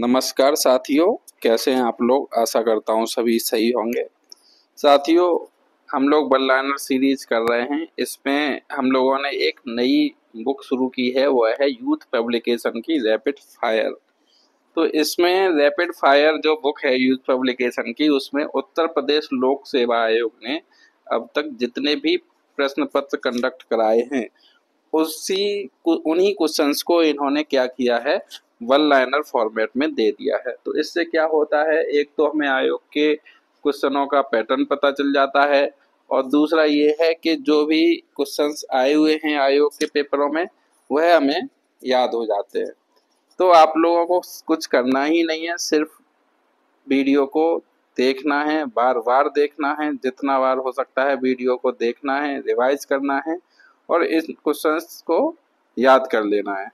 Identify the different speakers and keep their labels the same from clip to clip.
Speaker 1: नमस्कार साथियों, कैसे हैं आप लोग। आशा करता हूँ सभी सही होंगे। साथियों, हम लोग वन लाइनर सीरीज कर रहे हैं। इसमें हम लोगों ने एक नई बुक शुरू की है, वो है यूथ पब्लिकेशन की रैपिड फायर। तो इसमें रैपिड फायर जो बुक है यूथ पब्लिकेशन की, उसमें उत्तर प्रदेश लोक सेवा आयोग ने अब तक जितने भी प्रश्न पत्र कंडक्ट कराए हैं उन्हीं क्वेश्चंस को इन्होंने क्या किया है, वन लाइनर फॉर्मेट में दे दिया है। तो इससे क्या होता है, एक तो हमें आयोग के क्वेश्चनों का पैटर्न पता चल जाता है, और दूसरा ये है कि जो भी क्वेश्चंस आए हुए हैं आयोग के पेपरों में वह हमें याद हो जाते हैं। तो आप लोगों को कुछ करना ही नहीं है, सिर्फ वीडियो को देखना है, बार बार देखना है, जितना बार हो सकता है वीडियो को देखना है, रिवाइज करना है और इस क्वेश्चंस को याद कर लेना है।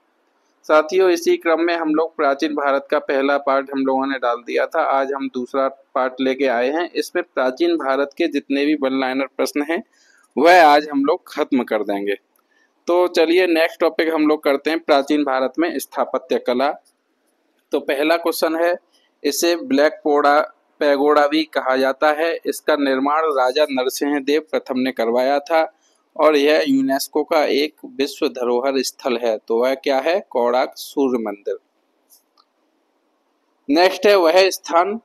Speaker 1: साथियों, इसी क्रम में हम लोग प्राचीन भारत का पहला पार्ट हम लोगों ने डाल दिया था। आज हम दूसरा पार्ट लेके आए हैं। इसमें प्राचीन भारत के जितने भी वन लाइनर प्रश्न हैं वह आज हम लोग खत्म कर देंगे। तो चलिए नेक्स्ट टॉपिक हम लोग करते हैं, प्राचीन भारत में स्थापत्य कला। तो पहला क्वेश्चन है, इसे ब्लैक पैगोडा भी कहा जाता है। इसका निर्माण राजा नरसिंह देव प्रथम ने करवाया था और यह यूनेस्को का एक विश्व धरोहर स्थल है। तो वह क्या है, कोणार्क सूर्य मंदिर। नेक्स्ट है, वह स्थान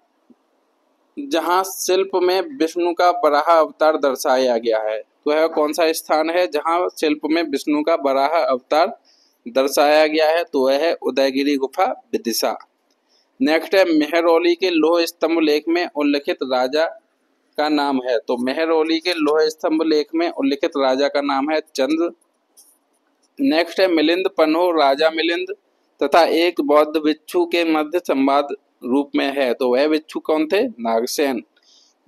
Speaker 1: जहां शिल्प में विष्णु का बराह अवतार दर्शाया गया है। तो वह कौन सा स्थान है जहां शिल्प में विष्णु का बराह अवतार दर्शाया गया है। तो वह है उदयगिरी गुफा, विदिशा। नेक्स्ट है, मेहरौली के लौह स्तंभ लेख में उल्लिखित राजा का नाम है। तो मेहरौली के लौह स्तंभ लेख में उल्लिखित राजा का नाम है चंद्र। नेक्स्ट है, मिलिंद पन्हो राजा मिलिंद तथा एक बौद्ध भिक्षु के मध्य संवाद रूप में है। तो वह भिक्षु कौन थे, नागसेन।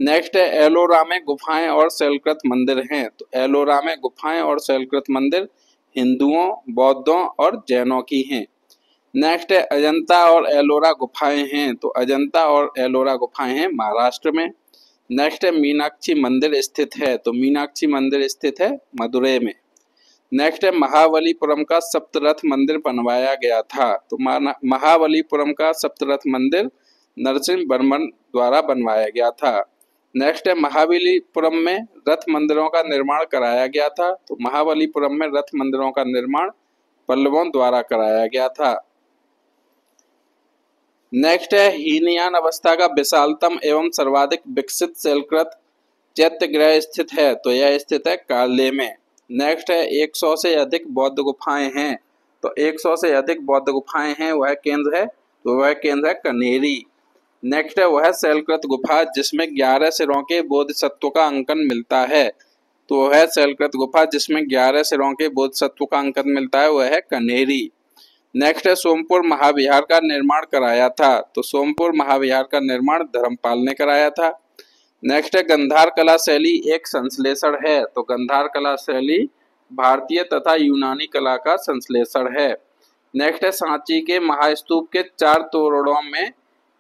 Speaker 1: नेक्स्ट है, एलोरा में गुफाएं और शैलकृत मंदिर हैं। तो एलोरा में गुफाएं और शैलकृत मंदिर हिंदुओं, बौद्धों और जैनों की हैं। नेक्स्ट है, अजंता और एलोरा गुफाएं हैं। तो अजंता और एलोरा गुफाएं हैं महाराष्ट्र में। नेक्स्ट है, मीनाक्षी मंदिर स्थित है। तो मीनाक्षी मंदिर स्थित है मदुरै में। नेक्स्ट है, महाबलीपुरम का सप्तरथ मंदिर बनवाया गया था। तो महाबलीपुरम का सप्तरथ मंदिर नरसिंह वर्मन द्वारा बनवाया गया था। नेक्स्ट है, महाबलीपुरम में रथ मंदिरों का निर्माण कराया गया था। तो महाबलीपुरम में रथ मंदिरों का निर्माण पल्लवों द्वारा कराया गया था। नेक्स्ट है, हीनयान अवस्था का विशालतम एवं सर्वाधिक विकसित शैलकृत चैत्यगृह स्थित है। तो यह स्थित है काले में। नेक्स्ट है, 100 से अधिक बौद्ध गुफाएं हैं। तो 100 से अधिक बौद्ध गुफाएं हैं, वह केंद्र है, तो वह केंद्र है कनेरी। नेक्स्ट है, वह शैलकृत गुफा जिसमें 11 सिरों के बोधिसत्व का अंकन मिलता है। तो वह शैलकृत गुफा जिसमें 11 सिरों के बोधिसत्व का अंकन मिलता है, वह है कनेरी। नेक्स्ट है, सोमपुर महाविहार का निर्माण कराया था। तो सोमपुर महाविहार का निर्माण धर्मपाल ने कराया था। नेक्स्ट है, गंधार कला शैली एक संश्लेषण है। तो गंधार कला शैली भारतीय तथा यूनानी कला का संश्लेषण है। नेक्स्ट है, सांची के महास्तूप के 4 तोरणों में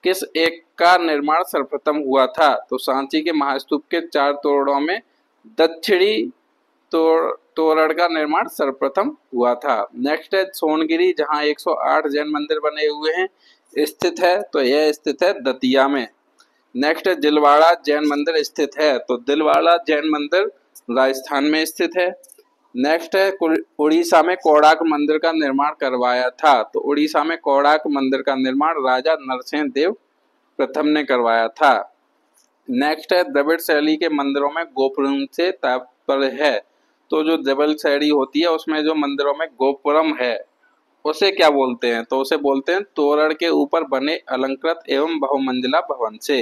Speaker 1: किस एक का निर्माण सर्वप्रथम हुआ था। तो सांची के महास्तूप के 4 तोरणों में दक्षिणी तोरण का निर्माण सर्वप्रथम हुआ था। नेक्स्ट है, सोनगिरी जहां 108 जैन मंदिर बने हुए हैं स्थित है। तो यह स्थित है दतिया में। नेक्स्ट है, दिलवाड़ा जैन मंदिर स्थित है। तो दिलवाड़ा जैन मंदिर राजस्थान में स्थित है। नेक्स्ट है, उड़ीसा में कोणार्क मंदिर का निर्माण करवाया था। तो उड़ीसा में कोणार्क मंदिर का निर्माण राजा नरसिंह देव प्रथम ने करवाया था। नेक्स्ट है, द्रविड़ शैली के मंदिरों में गोपुरम से तात्पर्य है। तो जो द्रविड़ शैली होती है उसमें जो मंदिरों में गोपुरम है उसे क्या बोलते हैं, तो उसे बोलते हैं तोरण के ऊपर बने अलंकृत एवं बहुमंजिला भवन से।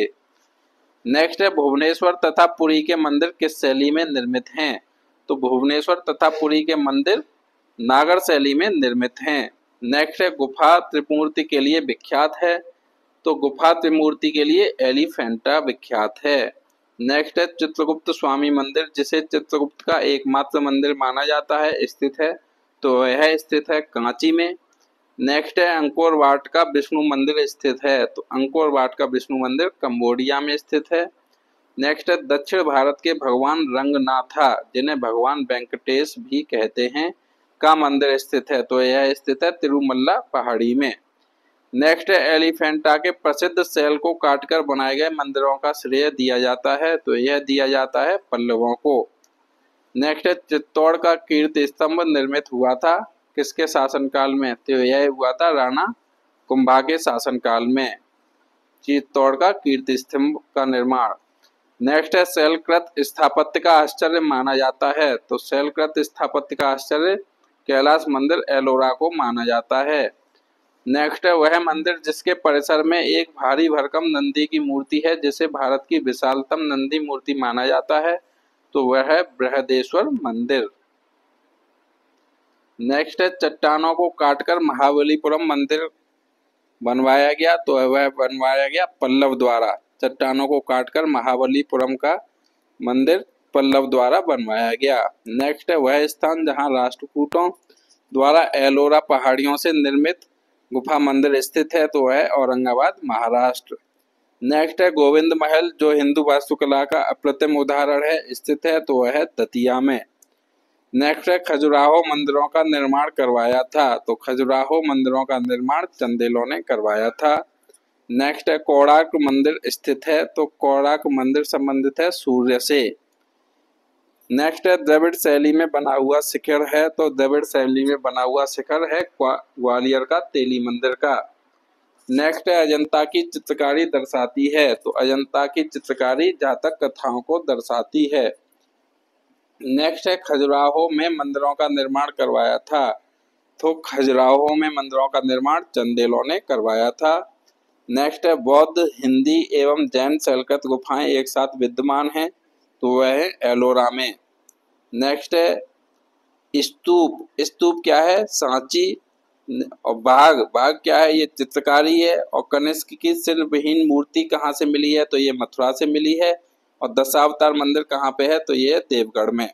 Speaker 1: नेक्स्ट है, भुवनेश्वर तथा पुरी के मंदिर किस शैली में निर्मित हैं। तो भुवनेश्वर तथा पुरी के मंदिर नागर शैली में निर्मित हैं। नेक्स्ट है, गुफा त्रिमूर्ति के लिए विख्यात है। तो गुफा त्रिमूर्ति के लिए एलिफेंटा विख्यात है। नेक्स्ट है, चित्रगुप्त स्वामी मंदिर जिसे चित्रगुप्त का एकमात्र मंदिर माना जाता है स्थित है। तो यह स्थित है कांची में। नेक्स्ट है, अंकोर वाट का विष्णु मंदिर स्थित है। तो अंकोर वाट का विष्णु मंदिर कंबोडिया में स्थित है। नेक्स्ट है, दक्षिण भारत के भगवान रंगनाथा जिन्हें भगवान वेंकटेश भी कहते हैं का मंदिर स्थित है। तो यह स्थित है तिरुमल्ला पहाड़ी में। नेक्स्ट है एलिफेंटा के प्रसिद्ध शैल को काटकर बनाए गए मंदिरों का श्रेय दिया जाता है, तो यह दिया जाता है पल्लवों को। नेक्स्ट है चित्तौड़ का कीर्ति स्तंभ निर्मित हुआ था किसके शासनकाल में, तो यह हुआ था राणा कुंभा के शासनकाल में चित्तौड़ का कीर्ति स्तंभ का निर्माण। नेक्स्ट है शैलकृत स्थापत्य का आश्चर्य माना जाता है, तो शैलकृत स्थापत्य का आश्चर्य कैलाश मंदिर एलोरा को माना जाता है। नेक्स्ट है वह मंदिर जिसके परिसर में एक भारी भरकम नंदी की मूर्ति है जिसे भारत की विशालतम नंदी मूर्ति माना जाता है, तो वह है बृहदेश्वर मंदिर। नेक्स्ट है चट्टानों को काटकर महाबलीपुरम मंदिर बनवाया गया, तो वह बनवाया गया पल्लव द्वारा। चट्टानों को काटकर महाबलीपुरम का मंदिर पल्लव द्वारा बनवाया गया। नेक्स्ट है वह स्थान जहां राष्ट्रकूटों द्वारा एलोरा पहाड़ियों से निर्मित गुफा मंदिर स्थित है, तो वह औरंगाबाद महाराष्ट्र। नेक्स्ट है गोविंद महल जो हिंदू वास्तुकला का अप्रतिम उदाहरण है स्थित है, तो वह है दतिया में। नेक्स्ट है खजुराहो मंदिरों का निर्माण करवाया था, तो खजुराहो मंदिरों का निर्माण चंदेलों ने करवाया था। नेक्स्ट है कोणार्क मंदिर स्थित है, तो कोणार्क मंदिर संबंधित है सूर्य से। नेक्स्ट है द्रविड़ शैली में बना हुआ शिखर है, तो द्रविड़ शैली में बना हुआ शिखर है ग्वालियर का तेली मंदिर का। नेक्स्ट है अजंता की चित्रकारी दर्शाती है, तो अजंता की चित्रकारी जातक कथाओं को दर्शाती है। नेक्स्ट है खजुराहो में मंदिरों का निर्माण करवाया था, तो खजुराहो में मंदिरों का निर्माण चंदेलों ने करवाया था। नेक्स्ट है बौद्ध हिंदी एवं जैन शैलकृत गुफाएं एक साथ विद्यमान हैं, तो वह है एलोरा में। नेक्स्ट है स्तूप। स्तूप क्या है, सांची। और बाघ, बाघ क्या है, ये चित्रकारी है। और कनिष्क की शिल्पहीन मूर्ति कहाँ से मिली है, तो ये मथुरा से मिली है। और दशावतार मंदिर कहाँ पे है, तो ये देवगढ़ में।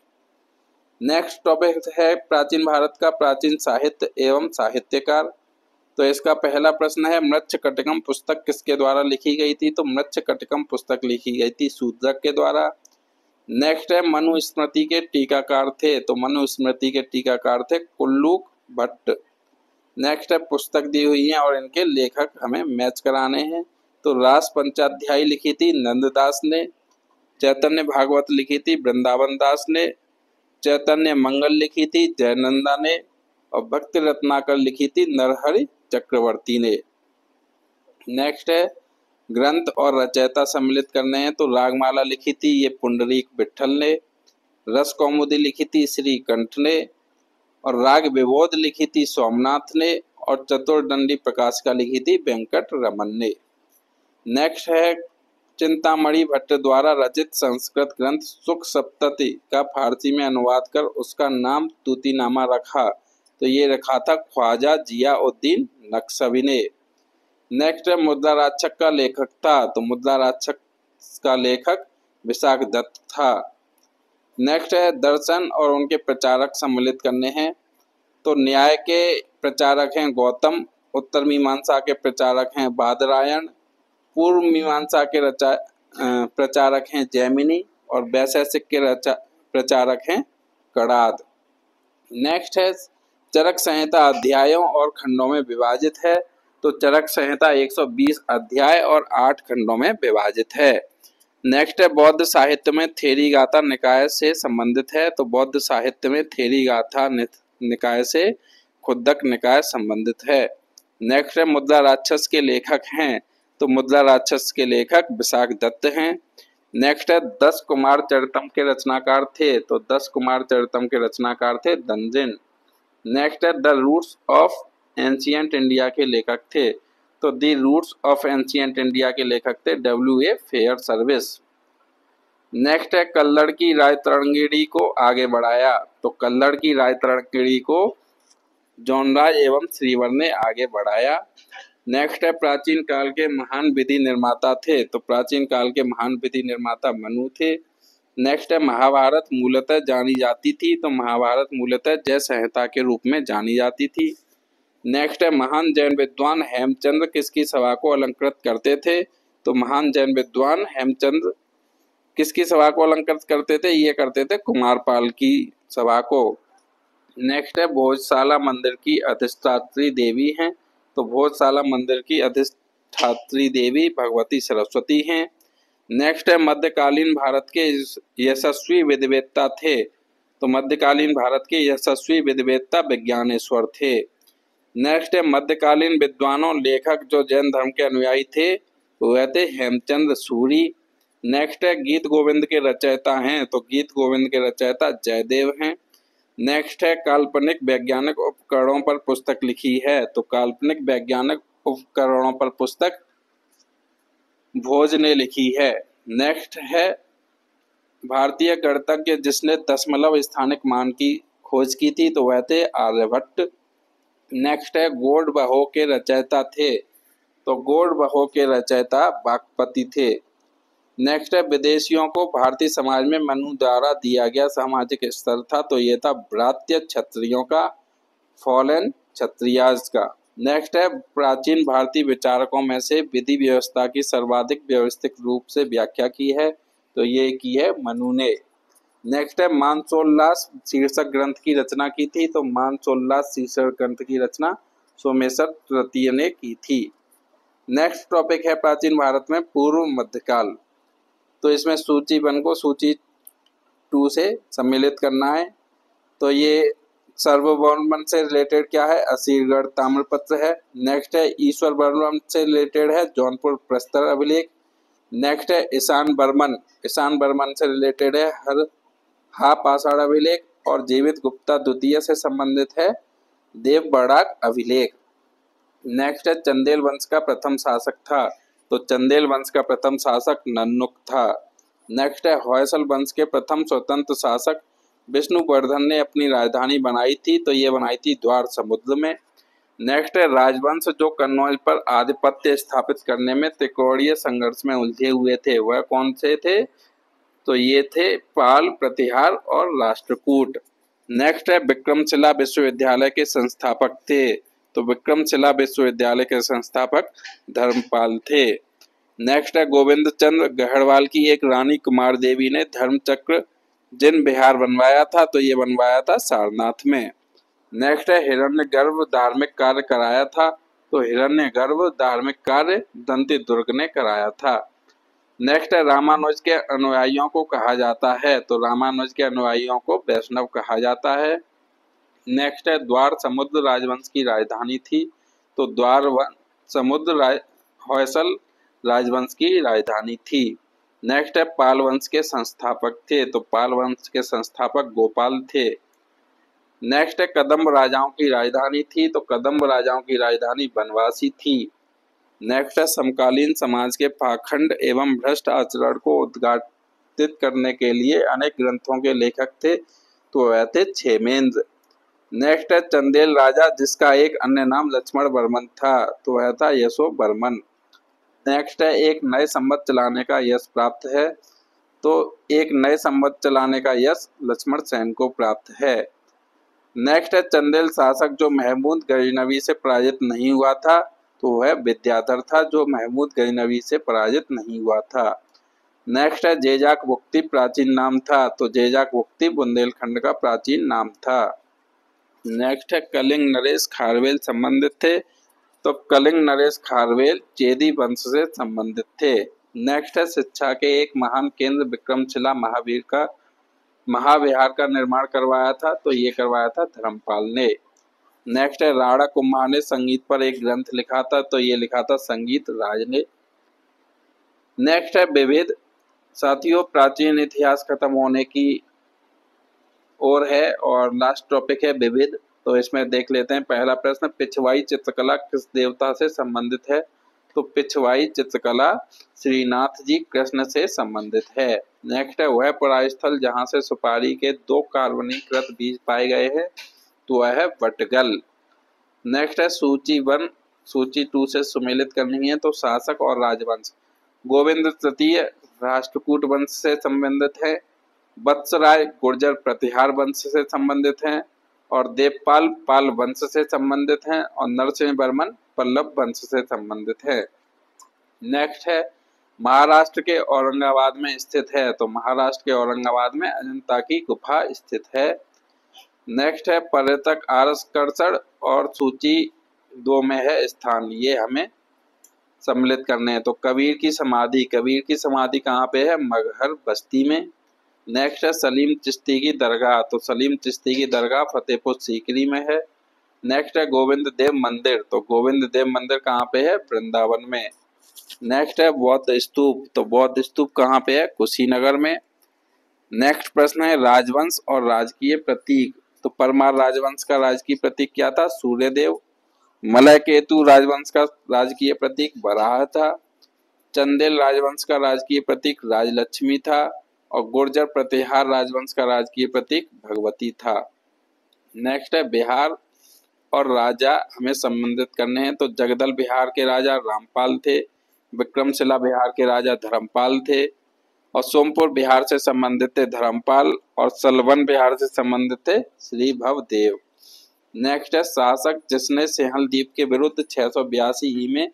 Speaker 1: नेक्स्ट टॉपिक है प्राचीन भारत का प्राचीन साहित्य एवं साहित्यकार। तो इसका पहला प्रश्न है मृच्छकटिकम पुस्तक किसके द्वारा लिखी गई थी, तो मृच्छकटिकम पुस्तक लिखी गई थी शूद्रक के द्वारा। नेक्स्ट है मनुस्मृति के टीकाकार थे, तो मनुस्मृति के टीकाकार थे कुल्लूक भट्ट। नेक्स्ट है पुस्तक दी हुई है और इनके लेखक हमें मैच कराने हैं। तो रास पंचाध्यायी लिखी थी नंददास ने, चैतन्य भागवत लिखी थी वृंदावन दास ने, चैतन्य मंगल लिखी थी जयनंदा ने, और भक्ति रत्नाकर लिखी थी नरहरि चक्रवर्ती ने। नेक्स्ट है ग्रंथ और रचयिता सम्मिलित करने हैं, तो रागमाला लिखी थी ये पुंडरीक विट्ठल ने, रस कौमुदी लिखी थी श्रीकंठ ने, और राग विबोध लिखी थी सोमनाथ ने, और चतुर्दंडी प्रकाशिका लिखी थी वेंकट रमन ने। नेक्स्ट है चिंतामणि भट्ट द्वारा रचित संस्कृत ग्रंथ सुख सप्तति का फारसी में अनुवाद कर उसका नाम तूतीनामा रखा, तो ये रखा था ख्वाजा जियाउद्दीन नक्शबी ने। नेक्स्ट है मुद्रा राक्षक का लेखक था, तो मुद्रा राक्षक का लेखक विशाख दत्त था। नेक्स्ट है दर्शन और उनके प्रचारक सम्मिलित करने हैं, तो न्याय के प्रचारक हैं गौतम, उत्तर मीमांसा के प्रचारक हैं बादरायण, पूर्व मीमांसा के प्रचारक हैं जैमिनी, और वैशेषिक के प्रचारक हैं कड़ाद। नेक्स्ट है चरक संहिता अध्यायों और खंडों में विभाजित है, तो चरक संहिता 120 अध्याय और 8 खंडों में विभाजित है। नेक्स्ट है बौद्ध साहित्य में थेरी गाथा निकाय से संबंधित है, तो बौद्ध साहित्य में थेरी गाथा निकाय से खुद्दक निकाय संबंधित है। नेक्स्ट है मुद्रा राक्षस के लेखक हैं, तो मुद्रा राक्षस के लेखक विशाख दत्त हैं। नेक्स्ट है 10 कुमार चरितम के रचनाकार थे, तो 10 कुमार चरितम के रचनाकार थे Dandin. Next is the roots of ancient India के लेखक थे, तो the roots of ancient India के लेखक थे W.A. Fair service. नेक्स्ट है कल्लड़ की रायतरंगिणी को आगे बढ़ाया, तो कल्लड़ की रायतरंगिणी को जौनराज एवं श्रीवर ने आगे बढ़ाया। नेक्स्ट है प्राचीन काल के महान विधि निर्माता थे, तो प्राचीन काल के महान विधि निर्माता मनु थे। नेक्स्ट है महाभारत मूलतः जानी जाती थी, तो महाभारत मूलतः जय संहिता के रूप में जानी जाती थी। नेक्स्ट है महान जैन विद्वान हेमचंद्र किसकी सभा को अलंकृत करते थे, तो महान जैन विद्वान हेमचंद्र किसकी सभा को अलंकृत करते थे, ये करते थे कुमारपाल की सभा को। नेक्स्ट है भोजशाला मंदिर की अधिष्ठात्री देवी हैं, तो भोजशाला मंदिर की अधिष्ठात्री देवी भगवती सरस्वती हैं। नेक्स्ट है मध्यकालीन भारत के यशस्वी विधिवेत्ता थे, तो मध्यकालीन भारत के यशस्वी विधिवेत्ता विज्ञानेश्वर थे। नेक्स्ट है मध्यकालीन विद्वानों लेखक जो जैन धर्म के अनुयायी थे वह थे हेमचंद्र सूरी। नेक्स्ट है गीत गोविंद के रचयिता हैं, तो गीत गोविंद के रचयिता जयदेव हैं। नेक्स्ट है काल्पनिक वैज्ञानिक उपकरणों पर पुस्तक लिखी है, तो काल्पनिक वैज्ञानिक उपकरणों पर पुस्तक भोज ने लिखी है। नेक्स्ट है भारतीय गणितज्ञ जिसने दशमलव स्थानिक मान की खोज की थी, तो वह थे आर्यभट्ट। नेक्स्ट है गौड़ बहो के रचयिता थे, तो गौड़ बहो के रचयिता वाक्पति थे। नेक्स्ट है विदेशियों को भारतीय समाज में मनु द्वारा दिया गया सामाजिक स्तर था, तो ये था ब्रात्य क्षत्रियों का, फॉलन क्षत्रियाज का। नेक्स्ट है प्राचीन भारतीय विचारकों में से विधि व्यवस्था की सर्वाधिक व्यवस्थित रूप से व्याख्या की है, तो ये की है मनु ने। नेक्स्ट है मानसोल्लास शीर्षक ग्रंथ की रचना की थी, तो मानसोल्लास शीर्षक ग्रंथ की रचना सोमेश्वर तृतीय ने की थी। नेक्स्ट टॉपिक है प्राचीन भारत में पूर्व मध्यकाल, तो इसमें सूची 1 को सूची 2 से सम्मिलित करना है। तो ये सर्ववर्मन से रिलेटेड क्या है, असीरगढ़ ताम्रपत्र है। नेक्स्ट है ईश्वर वर्मन से रिलेटेड है जौनपुर प्रस्तर अभिलेख। नेक्स्ट है ईशान बर्मन से रिलेटेड है हा पाषाण अभिलेख, और जीवित गुप्ता द्वितीय से संबंधित है देव बड़ाक अभिलेख। नेक्स्ट है चंदेल वंश का प्रथम शासक था, तो चंदेल वंश का प्रथम शासक नन्नुक था। नेक्स्ट है होयसल वंश के प्रथम स्वतंत्र शासक विष्णुवर्धन ने अपनी राजधानी बनाई थी, तो ये बनाई थी द्वार समुद्र में। नेक्स्ट है राजवंश जो कन्नौज पर आधिपत्य स्थापित करने में त्रिकोणीय संघर्ष में उलझे हुए थे, वह कौन से थे, तो ये थे पाल, प्रतिहार और राष्ट्रकूट। नेक्स्ट है विक्रमशिला विश्वविद्यालय के संस्थापक थे, तो विक्रमशिला विश्वविद्यालय के संस्थापक धर्मपाल थे। नेक्स्ट है गोविंद चंद्र गहड़वाल की एक रानी कुमार देवी ने धर्मचक्र जिन विहार बनवाया था, तो ये बनवाया था सारनाथ में। नेक्स्ट है हिरण्यगर्भ धार्मिक कार्य कराया था, तो हिरण्यगर्भ धार्मिक कार्य दंती दुर्ग ने कराया था। नेक्स्ट है रामानुज के अनुयायियों को कहा जाता है, तो रामानुज के अनुयायियों को वैष्णव कहा जाता है। नेक्स्ट है द्वार समुद्र राजवंश की राजधानी थी, तो द्वार समुद्र होयसल राजवंश की राजधानी थी। नेक्स्ट है पाल वंश के संस्थापक थे, तो पाल वंश के संस्थापक गोपाल थे। नेक्स्ट है कदम्ब राजाओं की राजधानी थी, तो कदम्ब राजाओं की राजधानी बनवासी थी। नेक्स्ट है समकालीन समाज के पाखंड एवं भ्रष्ट आचरण को उद्घाटित करने के लिए अनेक ग्रंथों के लेखक थे, तो वह थे क्षेमेंद्र। नेक्स्ट है चंदेल राजा जिसका एक अन्य नाम लक्ष्मण वर्मन था, तो वह था यशो वर्मन। नेक्स्ट है एक नए संवत चलाने का यश प्राप्त है, तो एक नए संवत चलाने का यश लक्ष्मण सेन को प्राप्त है। नेक्स्ट है चंदेल शासक जो महमूद गजनवी से पराजित नहीं हुआ था, तो वह विद्याधर था जो महमूद गजनवी से पराजित नहीं हुआ था। नेक्स्ट है जेजाक वुक्ति प्राचीन नाम था, तो जेजाक वुक्ति बुंदेलखंड का प्राचीन नाम था। नेक्स्ट है कलिंग नरेश खारवेल संबंधित थे, तो कलिंग नरेश खारवेल चेदी वंश से संबंधित थे। नेक्स्ट है शिक्षा के एक महान केंद्र विक्रमशिला महाविहार का निर्माण करवाया था, तो ये करवाया था धर्मपाल ने। नेक्स्ट है राणा कुम्भा ने संगीत पर एक ग्रंथ लिखा था, तो ये लिखा था संगीत राज ने। नेक्स्ट है विविध। साथियों प्राचीन इतिहास खत्म होने की ओर है और लास्ट टॉपिक है विविध, तो इसमें देख लेते हैं। पहला प्रश्न पिछवाई चित्रकला किस देवता से संबंधित है, तो पिछवाई चित्रकला श्रीनाथ जी कृष्ण से संबंधित है। नेक्स्ट है वह परास्थल जहां से सुपारी के 2 कार्बनीकृत बीज पाए गए हैं, तो वह है वटगल। नेक्स्ट है सूची 1 सूची 2 से सुमेलित करनी है, तो शासक और राजवंश गोविंद तृतीय राष्ट्रकूट वंश से संबंधित है, वत्सराय गुर्जर प्रतिहार वंश से संबंधित हैं, और देवपाल पाल वंश से संबंधित हैं, और नरसिंह वर्मन पल्लव वंश से संबंधित है। नेक्स्ट है महाराष्ट्र के औरंगाबाद में स्थित है, तो महाराष्ट्र के औरंगाबाद में अजंता की गुफा स्थित है। नेक्स्ट है पर्यटक आकर्षण और सूची 2 में है स्थान, ये हमें सम्मिलित करने हैं। तो कबीर की समाधि कहाँ पे है? मगहर बस्ती में। नेक्स्ट है सलीम चिश्ती की दरगाह, तो सलीम चिश्ती की दरगाह फतेहपुर सीकरी में है। नेक्स्ट है गोविंद देव मंदिर, तो गोविंद देव मंदिर कहाँ पे है? वृंदावन में। नेक्स्ट है बौद्ध स्तूप, तो बौद्ध स्तूप कहाँ पे है? कुशीनगर में। नेक्स्ट प्रश्न है राजवंश और राजकीय प्रतीक, तो परमार राजवंश का राजकीय प्रतीक क्या था? सूर्यदेव। मलय केतु राजवंश का राजकीय प्रतीक वराह था। चंदेल राजवंश का राजकीय प्रतीक राजलक्ष्मी था। और गुर्जर प्रतिहार राजवंश का राजकीय प्रतीक भगवती था। नेक्स्ट है बिहार और राजा हमें संबंधित करने हैं, तो जगदल बिहार के राजा रामपाल थे, विक्रमशिला बिहार के राजा धर्मपाल थे, और सोमपुर बिहार से संबंधित थे धर्मपाल, और सलवन बिहार से संबंधित थे श्री भवदेव। नेक्स्ट है शासक जिसने सिंहल द्वीप के विरुद्ध 682 ही में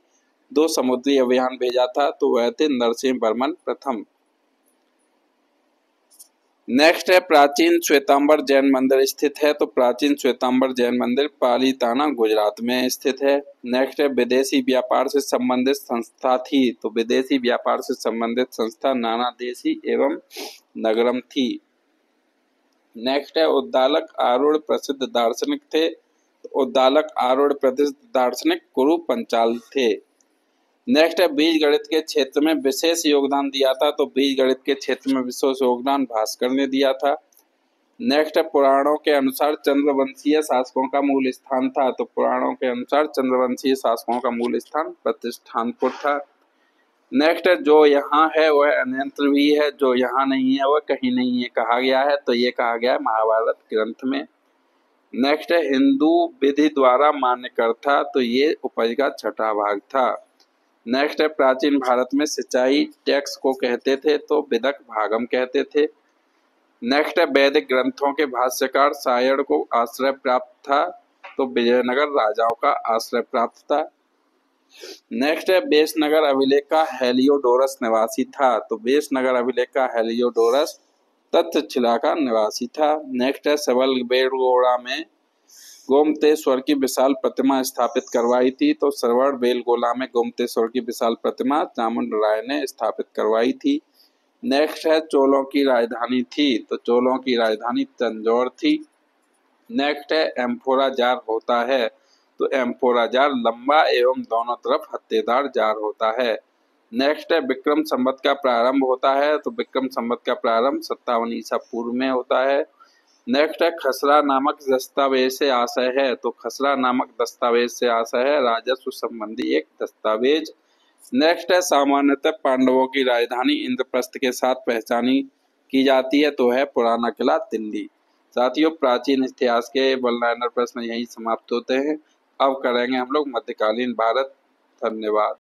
Speaker 1: 2 समुद्री अभियान भेजा था, तो वह थे नरसिंह वर्मन प्रथम। नेक्स्ट है प्राचीन श्वेतांबर जैन मंदिर स्थित है, तो प्राचीन श्वेतांबर जैन मंदिर पालीताना गुजरात में स्थित है। नेक्स्ट है विदेशी व्यापार से संबंधित संस्था थी, तो विदेशी व्यापार से संबंधित संस्था नाना देशी एवं नगरम थी। नेक्स्ट है उद्दालक आरूढ़ प्रसिद्ध दार्शनिक थे, तो उद्दालक आरूढ़ प्रसिद्ध दार्शनिक कुरु पंचाल थे। नेक्स्ट है बीज गणित के क्षेत्र में विशेष योगदान दिया था, तो बीज गणित के क्षेत्र में विशेष योगदान भास्कर ने दिया था। नेक्स्ट है पुराणों के अनुसार चंद्रवंशीय शासकों का मूल स्थान था, तो पुराणों के अनुसार चंद्रवंशीय शासकों का मूल स्थान प्रतिष्ठानपुर था। नेक्स्ट है जो यहाँ है वह अन्यत्र भी है, जो यहाँ नहीं है वह कहीं नहीं है कहा गया है, तो ये कहा गया है महाभारत ग्रंथ में। नेक्स्ट है हिंदू विधि द्वारा मान्य कर था, तो ये उपज का 6वां भाग था। नेक्स्ट है प्राचीन भारत में सिंचाई टैक्स को कहते थे, तो विदक भागम कहते थे। नेक्स्ट है वैदिक ग्रंथों के भाष्यकार सायण को आश्रय प्राप्त था, तो विजयनगर राजाओं का आश्रय प्राप्त था। नेक्स्ट है बेसनगर अभिलेख का हेलियोडोरस निवासी था, तो बेसनगर अभिलेख का हेलियोडोरस तक्षशिला का निवासी था। नेक्स्ट है सबल बेलगोड़ा में गोमतेश्वर की विशाल प्रतिमा स्थापित करवाई थी, तो सरवण बेलगोला में गोमतेश्वर की विशाल प्रतिमा चामुंड राय ने स्थापित करवाई थी। नेक्स्ट है चोलों की राजधानी थी, तो चोलों की राजधानी तंजौर थी। नेक्स्ट है एम्फोरा जार होता है, तो एम्फोरा जार लंबा एवं दोनों तरफ हत्तेदार जार होता है। नेक्स्ट है विक्रम संवत का प्रारंभ होता है, तो विक्रम संवत का प्रारंभ 57 ईसा पूर्व में होता है। नेक्स्ट है खसरा नामक दस्तावेज से आशय है, तो खसरा नामक दस्तावेज से आशय है राजस्व संबंधी एक दस्तावेज। नेक्स्ट है सामान्यतः पांडवों की राजधानी इंद्रप्रस्थ के साथ पहचानी की जाती है, तो है पुराना किला दिल्ली। साथियों प्राचीन इतिहास के वन लाइनर प्रश्न यही समाप्त होते हैं। अब करेंगे हम लोग मध्यकालीन भारत। धन्यवाद।